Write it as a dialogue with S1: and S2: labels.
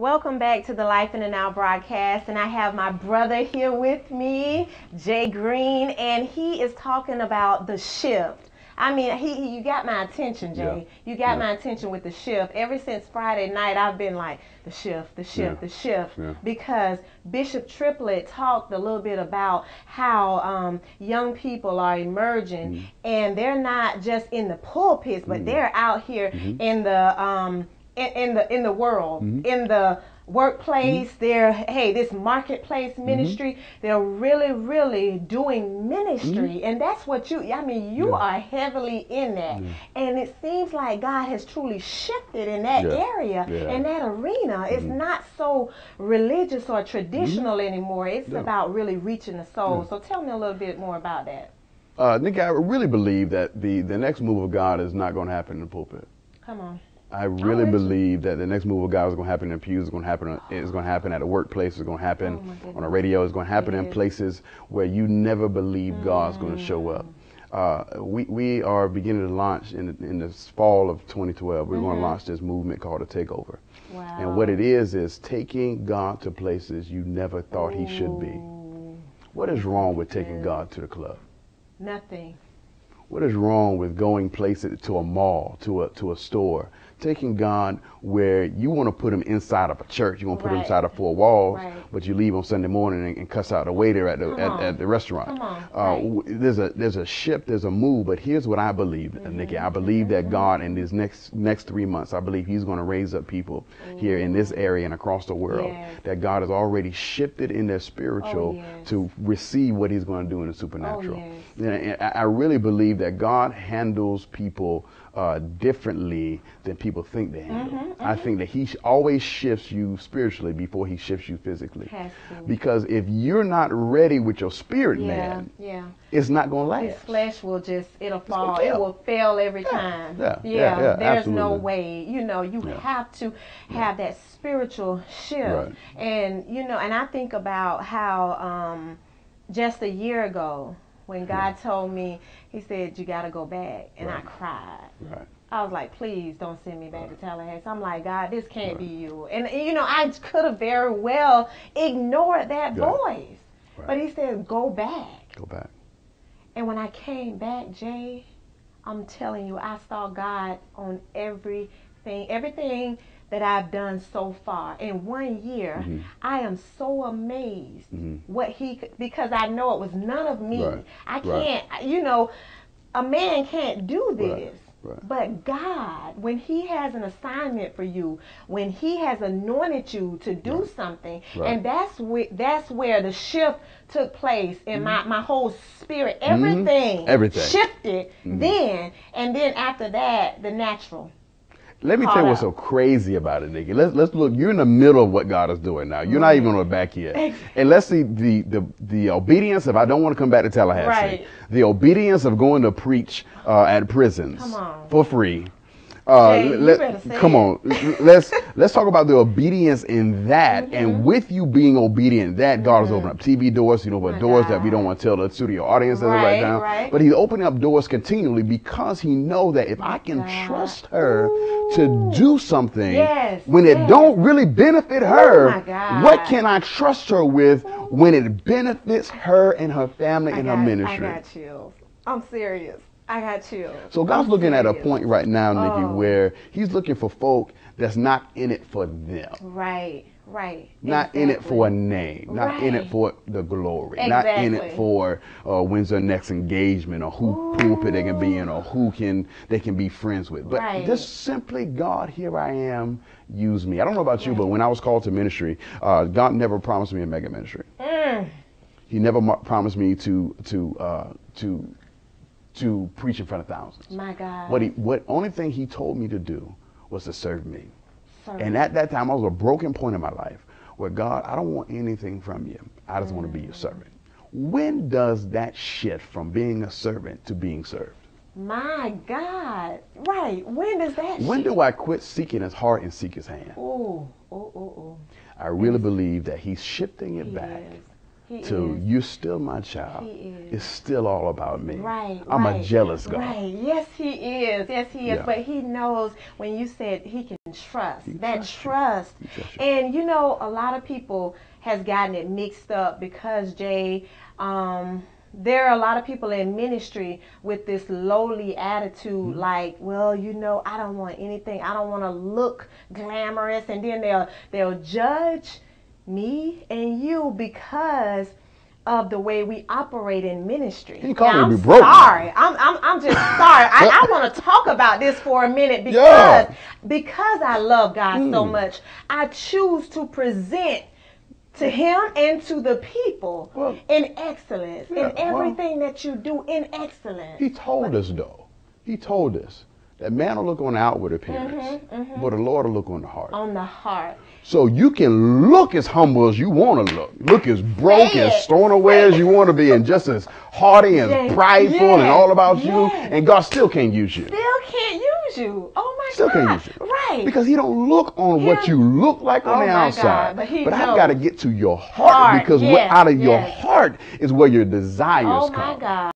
S1: Welcome back to the Life in the Now broadcast, and I have my brother here with me, Jay Green, and he is talking about the shift. I mean, you got my attention, Jay.
S2: Yeah.
S1: You got
S2: Yeah.
S1: my attention with the shift. Ever since Friday night, I've been like, the shift, the shift,
S2: Yeah.
S1: the shift.
S2: Yeah.
S1: Because Bishop Triplett talked a little bit about how young people are emerging, and they're not just in the pulpits, but they're out here in the in the world, in the workplace. They're, hey, this marketplace ministry, they're really doing ministry. And that's what you are heavily in that. And it seems like God has truly shifted in that area, in that arena. It's not so religious or traditional anymore. It's about really reaching the soul. So tell me a little bit more about that.
S2: Nicky, I really believe that the next move of God is not going to happen in the pulpit.
S1: Come on.
S2: I really believe that the next move of God is going to happen in the pews. It's going to happen at a workplace. It's going to happen on the radio. It's going to happen in places where you never believe God's going to show up. We are beginning to launch in the fall of 2012. We're going to launch this movement called a takeover.
S1: Wow.
S2: And what it is taking God to places you never thought he should be. What is wrong with taking God to the club?
S1: Nothing.
S2: What is wrong with going places to a mall, to a store, taking God where you want to put him inside of a church, you want to put him inside of four walls, but you leave on Sunday morning and cuss out the waiter at the restaurant. There's a shift, there's a move, but here's what I believe, Nicky. I believe that God in these next 3 months, I believe he's going to raise up people here in this area and across the world that God has already shifted in their spiritual to receive what he's going to do in the supernatural. And I really believe that God handles people differently than people think they handle. I think that he always shifts you spiritually before he shifts you physically. Because if you're not ready with your spirit, man, it's not going to last.
S1: His flesh will it'll fall. It will fail every time. There's
S2: absolutely.
S1: no way. You have to have that spiritual shift. And, and I think about how just a year ago, when God told me, he said, you got to go back. And I cried. I was like, please don't send me back to Tallahassee. I'm like, God, this can't be you. And, I could have very well ignored that voice. But he said, go back.
S2: Go back.
S1: And when I came back, Jay, I'm telling you, I saw God on everything that I've done so far. In 1 year, I am so amazed because I know it was none of me. I can't, a man can't do this. But God, when he has an assignment for you, when he has anointed you to do something, and that's where the shift took place in my whole spirit. Everything shifted then, and then after that, the natural.
S2: Let me tell you what's so crazy about it, Nicky. Let's look. You're in the middle of what God is doing now. You're not even on the back yet. And let's see the obedience of, I don't want to come back to Tallahassee. The obedience of going to preach at prisons for free. Come on. Let's talk about the obedience in that, and with you being obedient, that God has opened up TV doors, doors that we don't want to tell the studio audience right now. But he's opening up doors continually because he knows that if I can trust her to do something when it don't really benefit her, what can I trust her with when it benefits her and her family and her ministry?
S1: I got chills. I'm serious. I got chills.
S2: So God's looking at a point right now, Nicky, where he's looking for folk that's not in it for them.
S1: Right.
S2: Not in it for a name. Not in it for the glory. Not in it for when's their next engagement or who pulpit they can be in or who they can be friends with. But just simply, God, here I am, use me. I don't know about you, but when I was called to ministry, God never promised me a mega ministry. He never promised me to preach in front of thousands.
S1: My God.
S2: What only thing he told me to do was to serve me. And at that time, I was a broken point in my life where, God, I don't want anything from you. I just want to be your servant. When does that shift from being a servant to being served?
S1: My God. Right. When does that
S2: When do I quit seeking his heart and seek his hand? I really believe that he's shifting it back to you're still my child.
S1: He is.
S2: It's still all about me.
S1: Right.
S2: I'm a jealous God.
S1: Right. Yes, he is. Yes, he is.
S2: Yeah.
S1: But he knows when you said he can trust. That trust.
S2: You.
S1: And you know, a lot of people has gotten it mixed up because Jay, there are a lot of people in ministry with this lowly attitude, like, well, you know, I don't want anything. I don't want to look glamorous, and then they'll judge me and you because of the way we operate in ministry.
S2: He called
S1: now,
S2: me broke.
S1: Sorry, I'm just sorry. I want to talk about this for a minute because I love God so much. I choose to present to him and to the people in excellence, in everything that you do in excellence.
S2: He told us, though. He told us that man will look on the outward appearance, but the Lord will look on the heart.
S1: On the heart.
S2: So you can look as humble as you want to look as broke and stowing away as you want to be, and just as haughty and prideful and all about you, and God still can't use you.
S1: Still can't use you. Oh my
S2: Still
S1: God.
S2: Can't use you.
S1: Right.
S2: Because he don't look on what you look like on the outside.
S1: But
S2: I've got to get to your heart, because out of your heart is where your desires come.
S1: Oh my God.